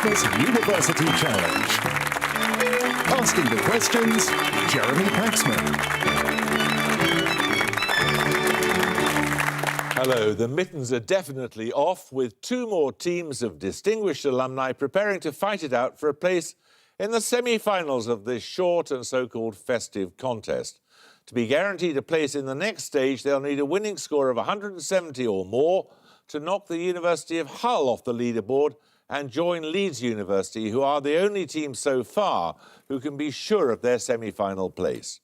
Christmas University Challenge. Asking the questions, Jeremy Paxman. Hello, the mittens are definitely off, with two more teams of distinguished alumni preparing to fight it out for a place in the semi-finals of this short and so-called festive contest. To be guaranteed a place in the next stage, they'll need a winning score of 170 or more to knock the University of Hull off the leaderboard and join Leeds University, who are the only team so far who can be sure of their semi-final place.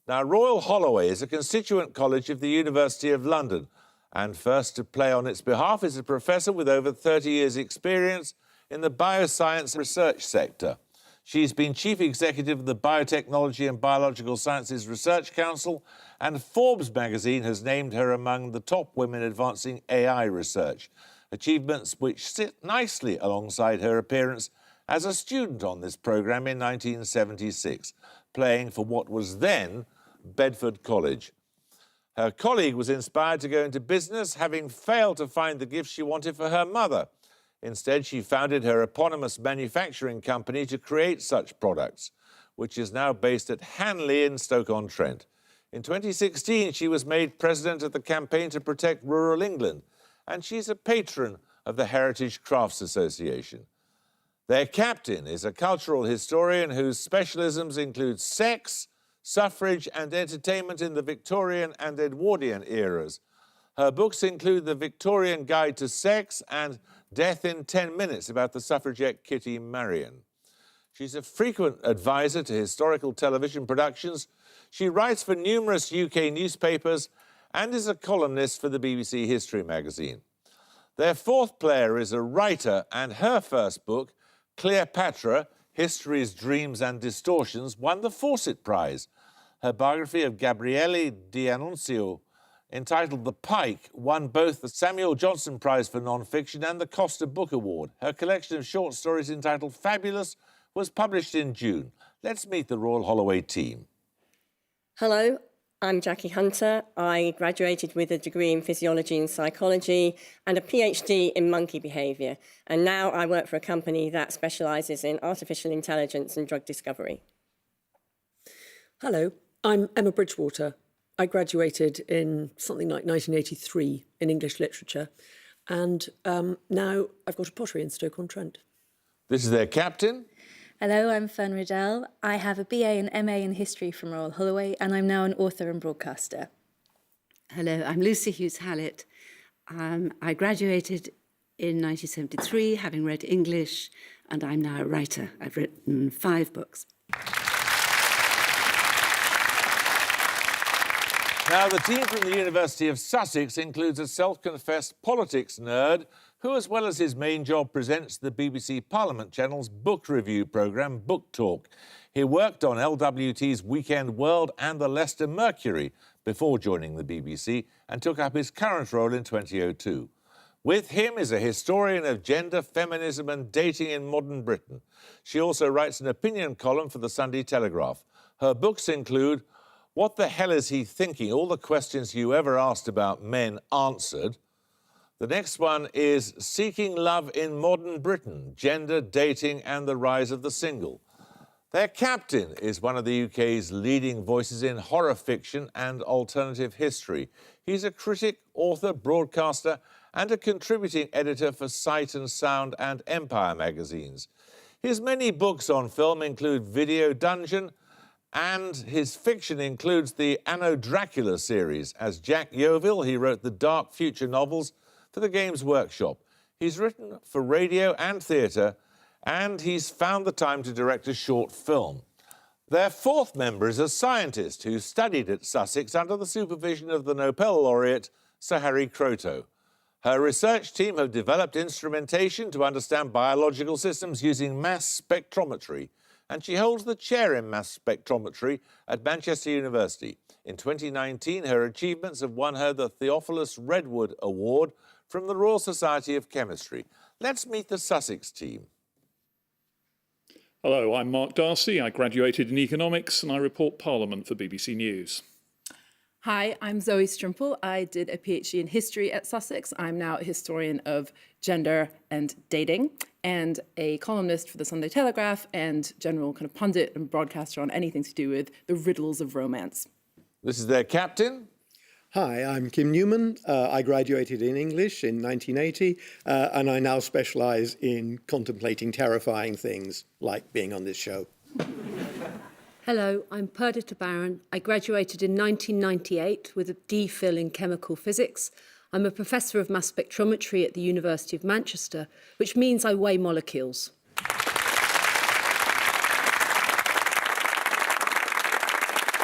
Now, Royal Holloway is a constituent college of the University of London, and first to play on its behalf is a professor with over 30 years' experience in the bioscience research sector. She's been Chief Executive of the Biotechnology and Biological Sciences Research Council, and Forbes magazine has named her among the top women advancing AI research, achievements which sit nicely alongside her appearance as a student on this programme in 1976, playing for what was then Bedford College. Her colleague was inspired to go into business, having failed to find the gift she wanted for her mother. Instead, she founded her eponymous manufacturing company to create such products, which is now based at Hanley in Stoke-on-Trent. In 2016, she was made president of the Campaign to Protect Rural England, and she's a patron of the Heritage Crafts Association. Their captain is a cultural historian whose specialisms include sex, suffrage and entertainment in the Victorian and Edwardian eras. Her books include The Victorian Guide to Sex and Death in 10 Minutes about the suffragette Kitty Marion. She's a frequent advisor to historical television productions. She writes for numerous UK newspapers and is a columnist for the BBC History magazine. Their fourth player is a writer, and her first book, Cleopatra, History's Dreams and Distortions, won the Fawcett Prize. Her biography of Gabriele D'Annunzio, entitled The Pike, won both the Samuel Johnson Prize for Non-Fiction and the Costa Book Award. Her collection of short stories entitled Fabulous was published in June. Let's meet the Royal Holloway team. Hello, I'm Jackie Hunter. I graduated with a degree in physiology and psychology and a PhD in monkey behaviour. And now I work for a company that specialises in artificial intelligence and drug discovery. Hello, I'm Emma Bridgewater. I graduated in something like 1983 in English literature, and now I've got a pottery in Stoke-on-Trent. This is their captain. Hello, I'm Fern Riddell. I have a BA and MA in history from Royal Holloway, and I'm now an author and broadcaster. Hello, I'm Lucy Hughes-Hallett. I graduated in 1973, having read English, and I'm now a writer. I've written 5 books. Now, the team from the University of Sussex includes a self-confessed politics nerd who, as well as his main job, presents the BBC Parliament Channel's book review programme, Book Talk. He worked on LWT's Weekend World and the Leicester Mercury before joining the BBC and took up his current role in 2002. With him is a historian of gender, feminism and dating in modern Britain. She also writes an opinion column for the Sunday Telegraph. Her books include What the Hell Is He Thinking? All the Questions You Ever Asked About Men Answered. The next one is Seeking Love in Modern Britain, Gender, Dating and the Rise of the Single. Their captain is one of the UK's leading voices in horror fiction and alternative history. He's a critic, author, broadcaster and a contributing editor for Sight and Sound and Empire magazines. His many books on film include Video Dungeon, and his fiction includes the Anno Dracula series. As Jack Yeovil, he wrote the Dark Future novels for the Games Workshop. He's written for radio and theatre, and he's found the time to direct a short film. Their fourth member is a scientist who studied at Sussex under the supervision of the Nobel laureate Sir Harry Kroto. Her research team have developed instrumentation to understand biological systems using mass spectrometry, and she holds the chair in mass spectrometry at Manchester University. In 2019, her achievements have won her the Theophilus Redwood Award from the Royal Society of Chemistry. Let's meet the Sussex team. Hello, I'm Mark Darcy. I graduated in economics and I report Parliament for BBC News. Hi, I'm Zoe Strimple. I did a PhD in history at Sussex. I'm now a historian of gender and dating. and a columnist for the Sunday Telegraph and general kind of pundit and broadcaster on anything to do with the riddles of romance. This is their captain. Hi, I'm Kim Newman. I graduated in English in 1980, and I now specialise in contemplating terrifying things like being on this show. Hello, I'm Perdita Barron. I graduated in 1998 with a DPhil in chemical physics. I'm a professor of mass spectrometry at the University of Manchester, which means I weigh molecules.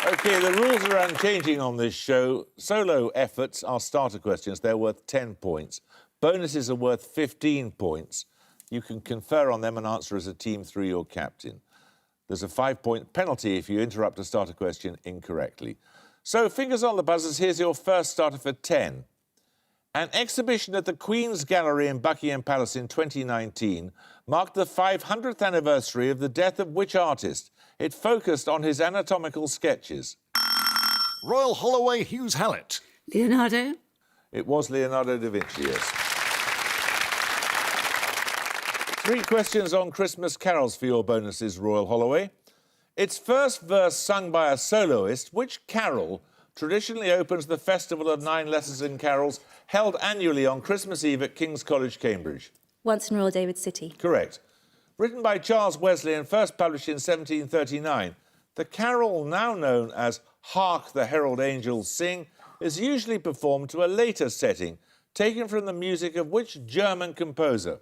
OK, the rules are unchanging on this show. Solo efforts are starter questions. They're worth 10 points. Bonuses are worth 15 points. You can confer on them and answer as a team through your captain. There's a 5-point penalty if you interrupt a starter question incorrectly. So, fingers on the buzzers, here's your first starter for 10. An exhibition at the Queen's Gallery in Buckingham Palace in 2019 marked the 500th anniversary of the death of which artist? It focused on his anatomical sketches. Royal Holloway Hughes Hallett. Leonardo? It was Leonardo da Vinci, yes. 3 questions on Christmas carols for your bonuses, Royal Holloway. Its first verse sung by a soloist, which carol traditionally opens the Festival of 9 Lessons in Carols held annually on Christmas Eve at King's College, Cambridge? Once in Royal David City. Correct. Written by Charles Wesley and first published in 1739, the carol, now known as Hark the Herald Angels Sing, is usually performed to a later setting, taken from the music of which German composer?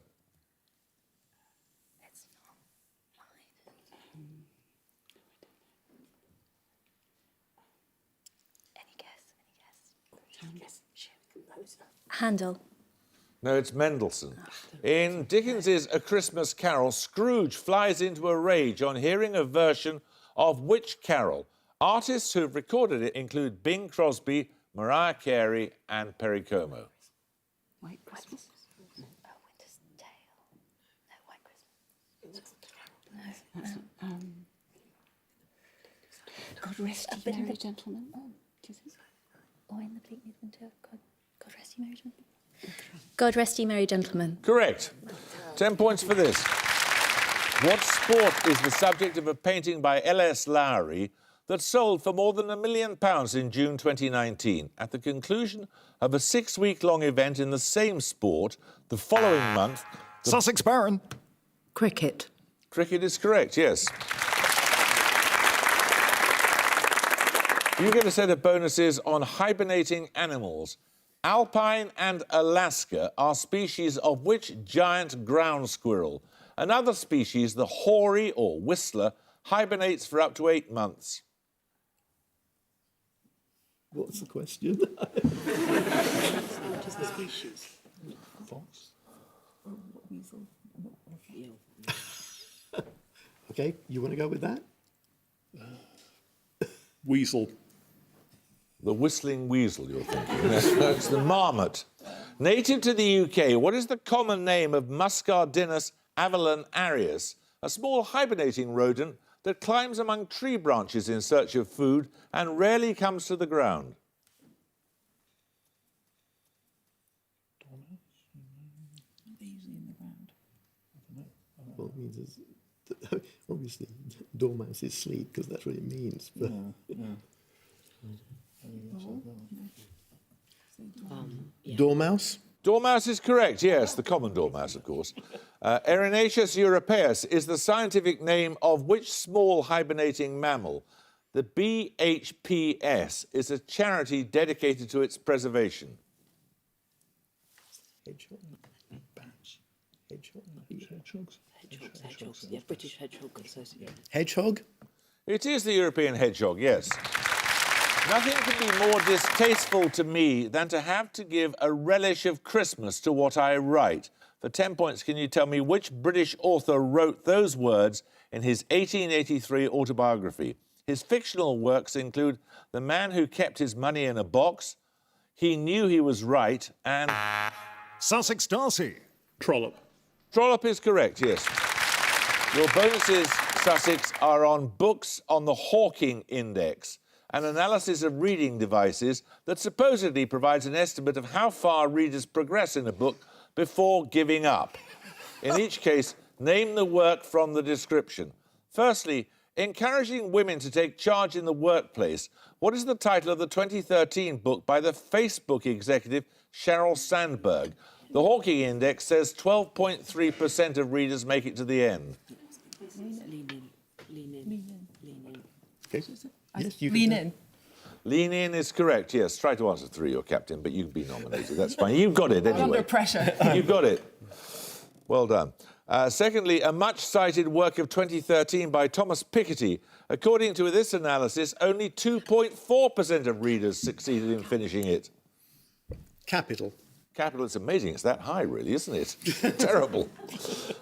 Handel. No, it's Mendelssohn. In Dickens's A Christmas Carol, Scrooge flies into a rage on hearing a version of which carol? Artists who've recorded it include Bing Crosby, Mariah Carey and Perry Como. White Christmas? Winter's Tale. No, White Christmas. No. God rest you, merry gentlemen. Do you think? Or in the bleak midwinter. God rest you, merry gentlemen. God rest ye, merry gentlemen. Correct. 10 points for this. What sport is the subject of a painting by L.S. Lowry that sold for more than £1 million in June 2019? At the conclusion of a 6-week-long event in the same sport, the following month... Sussex Baron. Cricket. Cricket is correct, yes. You get a set of bonuses on hibernating animals. Alpine and Alaska are species of which giant ground squirrel? Another species, the hoary or whistler, hibernates for up to 8 months. What's the question? What is the species? Fox. Weasel? OK, you want to go with that? Weasel. The whistling weasel, you're thinking. No, it's the marmot. Native to the UK, what is the common name of Muscardinus avalon arius, a small hibernating rodent that climbs among tree branches in search of food and rarely comes to the ground? They're usually in the ground. Well, it means obviously dormouse is sleep because that's what it means. But dormouse? Dormouse is correct, yes, the common dormouse, of course. Erinaceus europaeus is the scientific name of which small hibernating mammal? The BHPS is a charity dedicated to its preservation. Hedgehog? Bats. Hedgehog? Hedgehogs. Hedgehogs. Yeah, British Hedgehog Association. Hedgehog? It is the European hedgehog, yes. Nothing could be more distasteful to me than to have to give a relish of Christmas to what I write. For 10 points, can you tell me which British author wrote those words in his 1883 autobiography? His fictional works include The Man Who Kept His Money in a Box, He Knew He Was Right, and... Sussex Darcy. Trollope. Trollope is correct, yes. Your bonuses, Sussex, are on books on the Hawking Index, an analysis of reading devices that supposedly provides an estimate of how far readers progress in a book before giving up. In each case, name the work from the description. Firstly, encouraging women to take charge in the workplace. What is the title of the 2013 book by the Facebook executive Sheryl Sandberg? The Hawking Index says 12.3% of readers make it to the end. Yes, you Lean can. in. Lean in is correct, yes. Try to answer three, your captain, but you've been nominated. That's fine. You've got it anyway. Under pressure. You've got it. Well done. Secondly, a much-cited work of 2013 by Thomas Piketty. According to this analysis, only 2.4% of readers succeeded in finishing it. Capital. Capital, it's amazing. It's that high, really, isn't it? Terrible.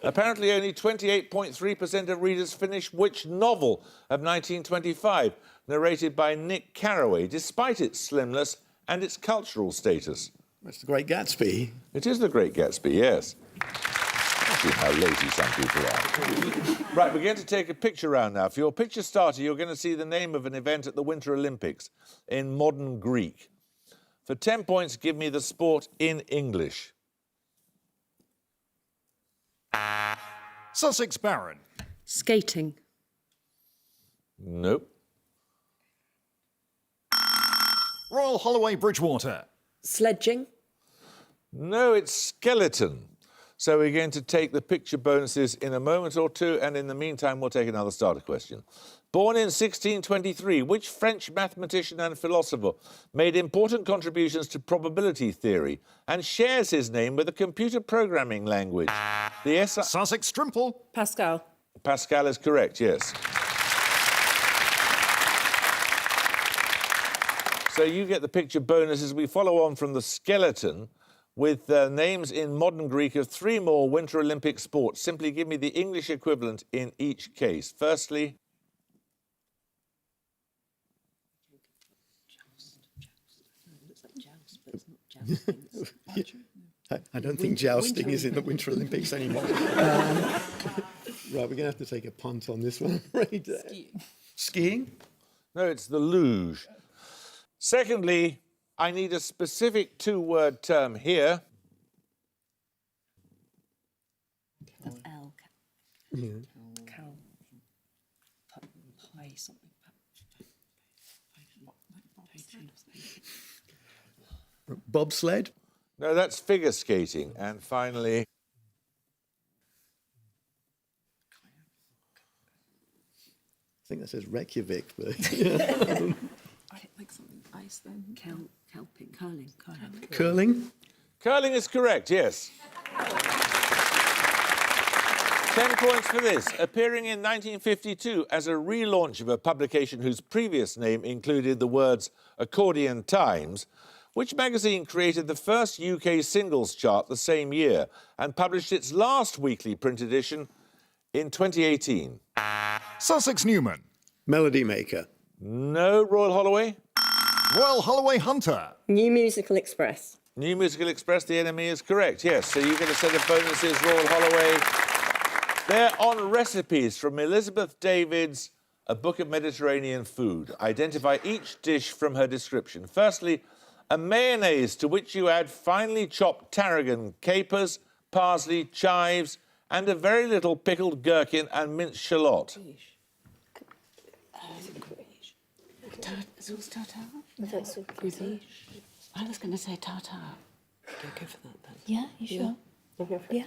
Apparently, only 28.3% of readers finished which novel of 1925, narrated by Nick Carraway, despite its slimness and its cultural status. That's The Great Gatsby. It is The Great Gatsby, yes. See how lazy some people are. Right, we're going to take a picture round now. For your picture starter, you're going to see the name of an event at the Winter Olympics in modern Greek. For 10 points, give me the sport in English. Sussex Baron. Skating. Nope. Royal Holloway Bridgewater. Sledging. No, it's skeleton. So we're going to take the picture bonuses in a moment or two, and in the meantime, we'll take another starter question. Born in 1623, which French mathematician and philosopher made important contributions to probability theory and shares his name with a computer programming language? The Sussex Strimple. Pascal. Pascal is correct, yes. So you get the picture bonuses. We follow on from the skeleton with names in modern Greek of three more Winter Olympic sports. Simply give me the English equivalent in each case. Firstly... I don't think jousting is in the Winter Olympics anymore. Right, we're going to have to take a punt on this one. Right. Skiing? No, it's the luge. Secondly, I need a specific two-word term here. That's L. Yeah. Cow. Pie something. Bobsled? No, that's figure skating. And finally... I think that says Reykjavik, but... I like something ice then. Curling. Curling? Curling is correct, yes. 10 points for this. Appearing in 1952 as a relaunch of a publication whose previous name included the words Accordion Times, which magazine created the first UK singles chart the same year and published its last weekly print edition in 2018? Sussex Newman. Melody Maker. No, Royal Holloway? Royal Holloway Hunter. New Musical Express. New Musical Express, the enemy is correct, yes. So you get a set of bonuses, Royal Holloway. They're on recipes from Elizabeth David's A Book of Mediterranean Food. Identify each dish from her description. Firstly, a mayonnaise to which you add finely chopped tarragon, capers, parsley, chives, and a very little pickled gherkin and minced shallot. Sauce tartare? I was going to say tartare. Don't go for that then. Yeah, you sure? Yeah.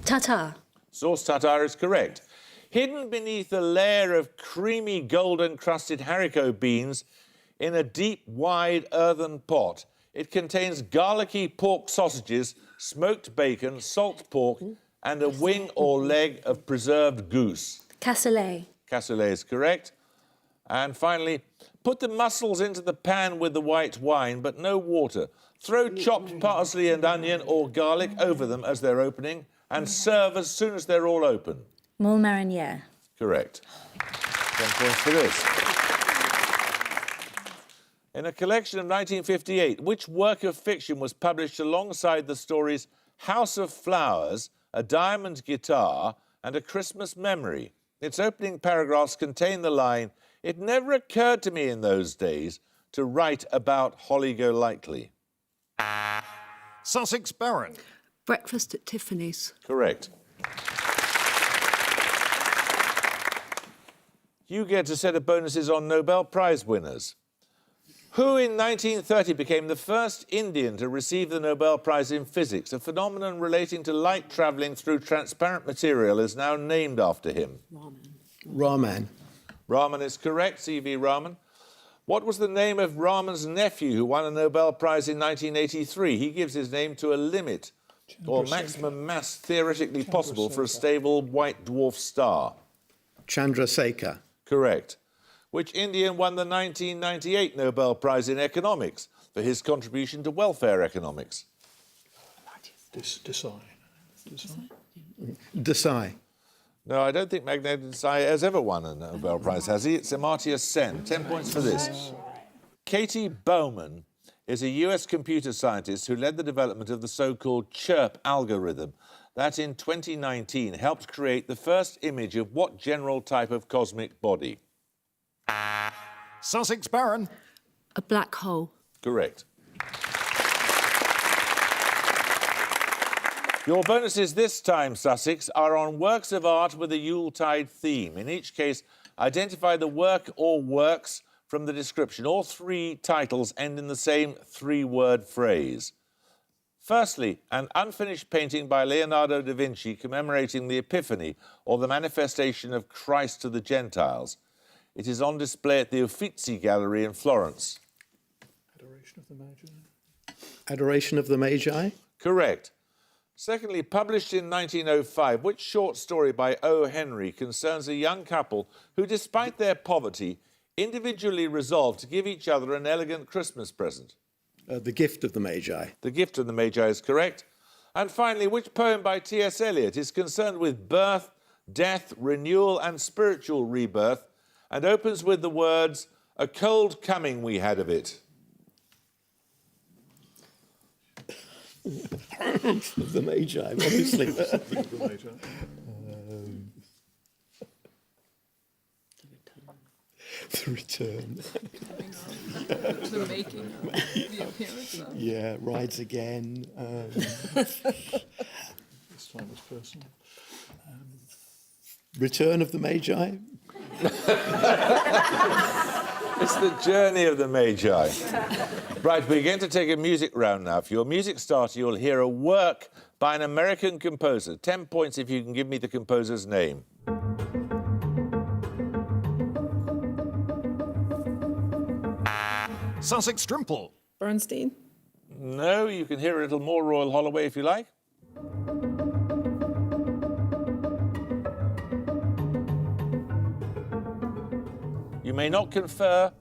Tartare. Sauce tartare is correct. Hidden beneath a layer of creamy golden-crusted haricot beans in a deep, wide earthen pot, it contains garlicky pork sausages, smoked bacon, salt pork, and a wing or leg of preserved goose. Cassoulet. Cassoulet is correct. And finally, put the mussels into the pan with the white wine, but no water. Throw chopped parsley and onion or garlic over them as they're opening and serve as soon as they're all open. Moule marinière. Correct. 10 points for this. In a collection of 1958, which work of fiction was published alongside the stories House of Flowers, A Diamond Guitar, and A Christmas Memory? Its opening paragraphs contain the line, "It never occurred to me in those days to write about Holly Golightly." Sussex Baron. Breakfast at Tiffany's. Correct. You get a set of bonuses on Nobel Prize winners. Who in 1930 became the first Indian to receive the Nobel Prize in Physics? A phenomenon relating to light travelling through transparent material is now named after him. Raman. Raman is correct, C.V. Raman. What was the name of Raman's nephew who won a Nobel Prize in 1983? He gives his name to a limit or maximum mass theoretically possible for a stable white dwarf star. Chandrasekhar. Correct. Which Indian won the 1998 Nobel Prize in Economics for his contribution to welfare economics? Desai. No, I don't think Magnetic Desai has ever won a Nobel Prize, has he? It's Amartya Sen. 10 points for this. Katie Bowman is a US computer scientist who led the development of the so-called chirp algorithm that in 2019 helped create the first image of what general type of cosmic body? Sussex Baron. A black hole. Correct. Your bonuses this time, Sussex, are on works of art with a Yuletide theme. In each case, identify the work or works from the description. All three titles end in the same three-word phrase. Firstly, an unfinished painting by Leonardo da Vinci commemorating the Epiphany, or the manifestation of Christ to the Gentiles. It is on display at the Uffizi Gallery in Florence. Adoration of the Magi. Adoration of the Magi. Correct. Secondly, published in 1905, which short story by O. Henry concerns a young couple who, despite their poverty, individually resolved to give each other an elegant Christmas present? The Gift of the Magi. The Gift of the Magi is correct. And finally, which poem by T.S. Eliot is concerned with birth, death, renewal and spiritual rebirth, and opens with the words, "A cold coming we had of it"? Of the Magi, obviously. The Return. The making of the appearance of. Yeah, Rides Again. This time was personal. Return of the Magi. It's the Journey of the Magi. Right, we're going to take a music round now. For your music starter, you'll hear a work by an American composer. 10 points if you can give me the composer's name. Sussex Strimple. Bernstein. No, you can hear a little more Royal Holloway if you like. You may not confer.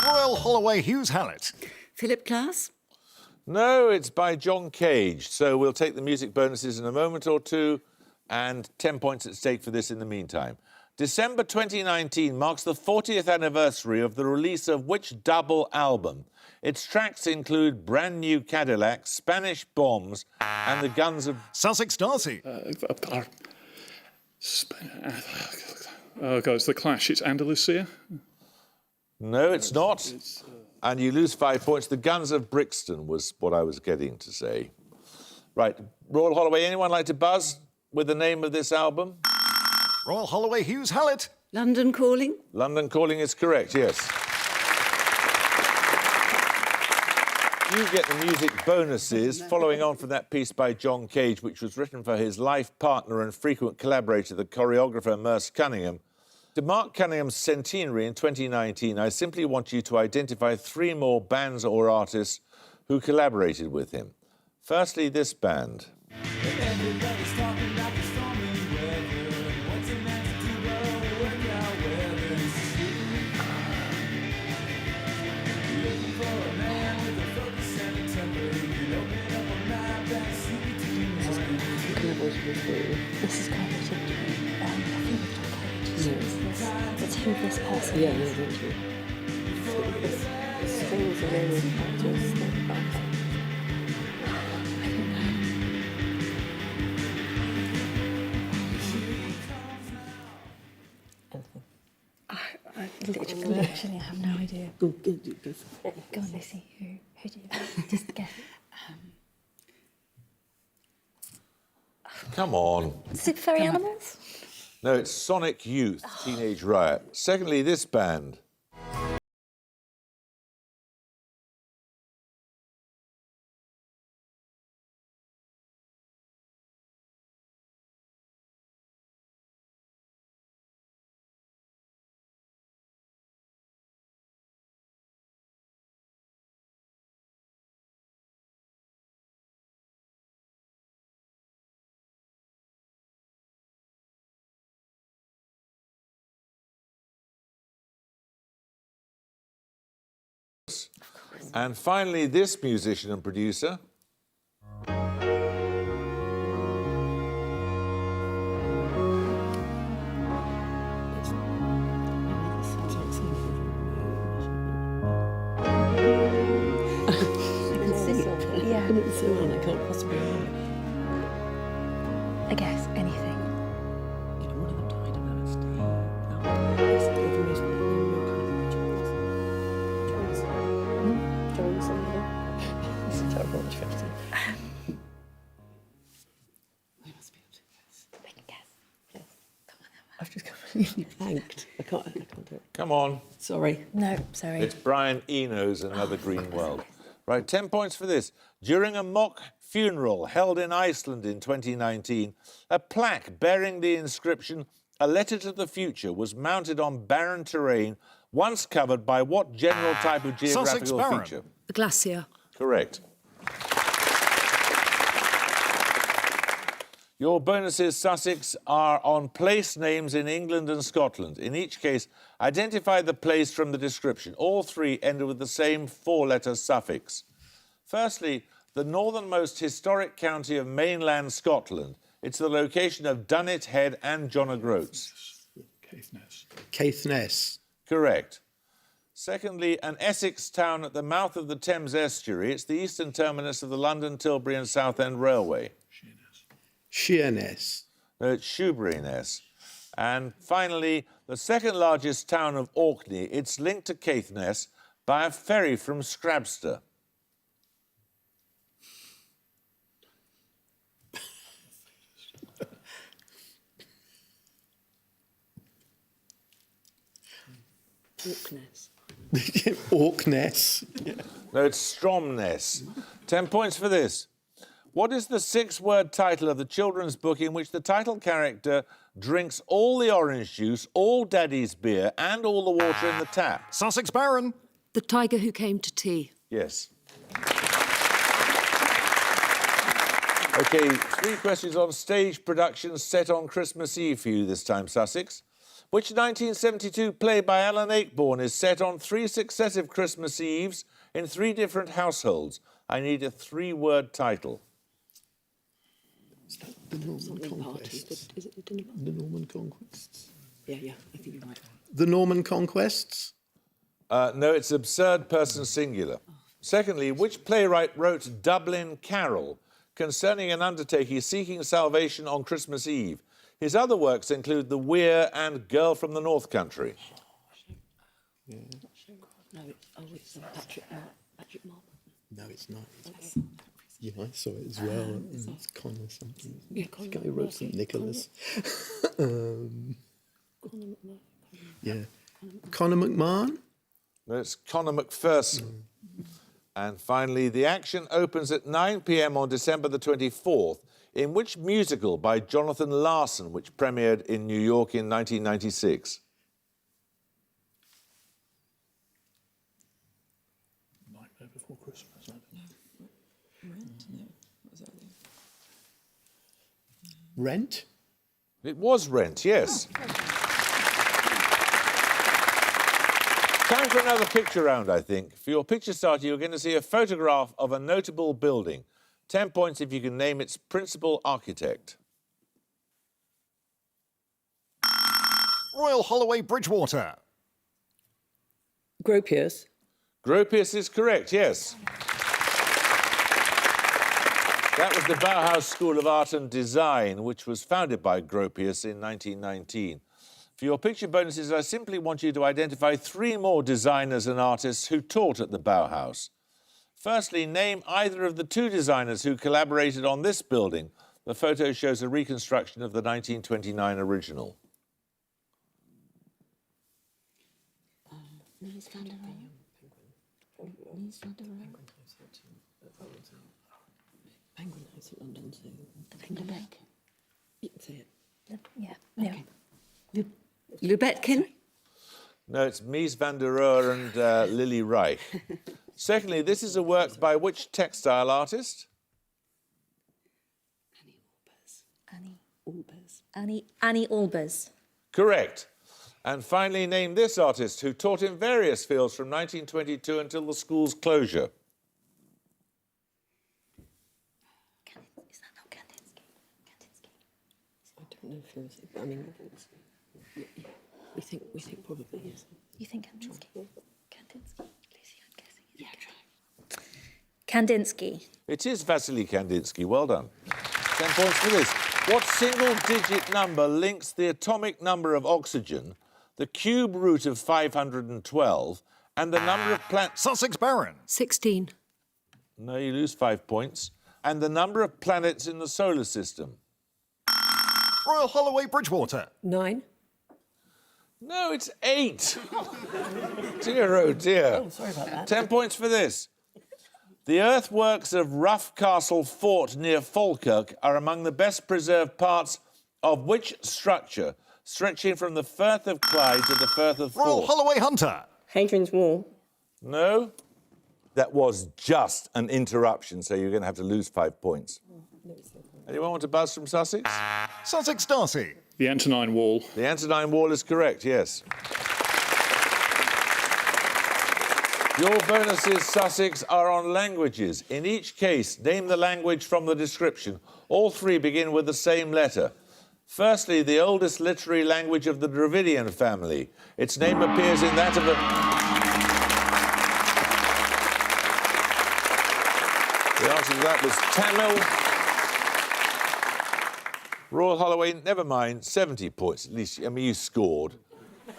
Royal Holloway Hughes Hallett. Philip Glass. No, it's by John Cage. So we'll take the music bonuses in a moment or two, and 10 points at stake for this in the meantime. December 2019 marks the 40th anniversary of the release of which double album? Its tracks include Brand New Cadillac, Spanish Bombs, and the Guns of... Sussex Darcy. Oh, God, it's The Clash. It's Andalusia. No, it's not. And you lose 5 points. The Guns of Brixton was what I was getting to say. Right, Royal Holloway, anyone like to buzz with the name of this album? Royal Holloway Hughes Hallett. London Calling. London Calling is correct, yes. You get the music bonuses following on from that piece by John Cage, which was written for his life partner and frequent collaborator, the choreographer Merce Cunningham. To mark Cunningham's centenary in 2019, I simply want you to identify 3 more bands or artists who collaborated with him. Firstly, this band. This is collaborated with, I think it's John Cage. It's who this person Yeah, is. no, thank you. The strings are really just I literally have no idea. Go. Go on, Lucy. Who do you just guess? Come on. Is it furry animals? No, it's Sonic Youth, Teenage Riot. Secondly, this band. And finally, this musician and producer. Yeah. It's so on, I can't possibly remember. I guess anything. One of them died of LSD. It's the most It's a terrible description. I must be able to guess. They can guess. Yes. I've just completely blanked. I can't do it. Come on. Sorry. No, sorry. It's Brian Eno's Another Green World. Right, 10 points for this. During a mock funeral held in Iceland in 2019, a plaque bearing the inscription, "A Letter to the Future," was mounted on barren terrain, once covered by what general type of geographical barren. feature? A glacier. Correct. Your bonuses, Sussex, are on place names in England and Scotland. In each case, identify the place from the description. All three ended with the same four-letter suffix. Firstly, the northernmost historic county of mainland Scotland. It's the location of Dunnet Head and John O'Groats. Caithness. Correct. Secondly, an Essex town at the mouth of the Thames estuary. It's the eastern terminus of the London, Tilbury and Southend Railway. Sheerness. No, it's Shoeburyness. And finally, the second largest town of Orkney. It's linked to Caithness by a ferry from Scrabster. Orkness. Orkness. No, it's Stromness. 10 points for this. What is the 6-word title of the children's book in which the title character drinks all the orange juice, all Daddy's beer, and all the water in the tap? Sussex Baron. The tiger who came to tea. Yes. OK, 3 questions on stage productions set on Christmas Eve for you this time, Sussex. Which 1972 play by Alan Ayckbourn is set on 3 successive Christmas Eves in 3 different households? I need a 3-word title. The Norman Conquests. Is it the dinner party? The Norman Conquests. Yeah, I think you're right. The Norman Conquests. No, it's absurd person singular. Secondly, which playwright wrote Dublin Carol concerning an undertaker seeking salvation on Christmas Eve? His other works include The Weir and Girl from the North Country. No, it's Patrick Marble. No, it's not. Yeah, I saw it as well. It's Connor something. Yeah, The guy who wrote St. Nicholas. Yeah. Conor McMahon? No, it's Conor McPherson. And finally, the action opens at 9 p.m. on December the 24th. In which musical by Jonathan Larson, which premiered in New York in 1996? Nightmare Before Christmas, I don't know. Rent? No. What was that? Rent? It was Rent, yes. Time for another picture round, I think. For your picture starter, you're going to see a photograph of a notable building. 10 points if you can name its principal architect. Royal Holloway Bridgewater. Gropius. Gropius is correct, yes. That was the Bauhaus School of Art and Design, which was founded by Gropius in 1919. For your picture bonuses, I simply want you to identify 3 more designers and artists who taught at the Bauhaus. Firstly, name either of the 2 designers who collaborated on this building. The photo shows a reconstruction of the 1929 original. Penguin House at London Zoo. The Penguin. You can say it. Yeah, no. Lubetkin? No, it's Mies van der Rohe and Lily Reich. Secondly, this is a work by which textile artist? Annie Albers. Correct. And finally, name this artist who taught in various fields from 1922 until the school's closure. Is that not Kandinsky? I don't know if it was. I mean, we think probably yes. You think Kandinsky? Kandinsky. Lucy, I'm guessing. Yeah, try. Kandinsky. It is Vasily Kandinsky. Well done. 10 points for this. What single-digit number links the atomic number of oxygen, the cube root of 512, and the number of planets... Sussex Baron. 16. No, you lose 5 points. And the number of planets in the solar system. Royal Holloway Bridgewater. 9. No, it's 8. Dear, oh dear. Oh, sorry about that. 10 points for this. The earthworks of Rough Castle Fort near Falkirk are among the best preserved parts of which structure, stretching from the Firth of Clyde to the Firth of Royal Forth? Holloway Hunter. Hadrian's Wall. No? That was just an interruption, so you're going to have to lose 5 points. Anyone want to buzz from Sussex? Sussex Darcy. The Antonine Wall. The Antonine Wall is correct, yes. Your bonuses, Sussex, are on languages. In each case, name the language from the description. All 3 begin with the same letter. Firstly, the oldest literary language of the Dravidian family. Its name appears in that of a... The answer to that was Tamil. Royal Holloway, never mind, 70 points. At least, I mean, you scored. We're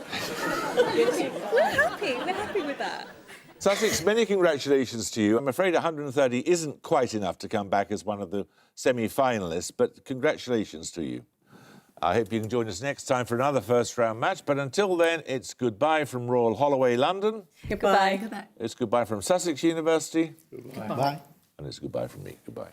happy with that. Sussex, many congratulations to you. I'm afraid 130 isn't quite enough to come back as one of the semi-finalists, but congratulations to you. I hope you can join us next time for another first-round match, but until then, it's goodbye from Royal Holloway, London. Goodbye. It's goodbye from Sussex University. Bye. And it's goodbye from me. Goodbye.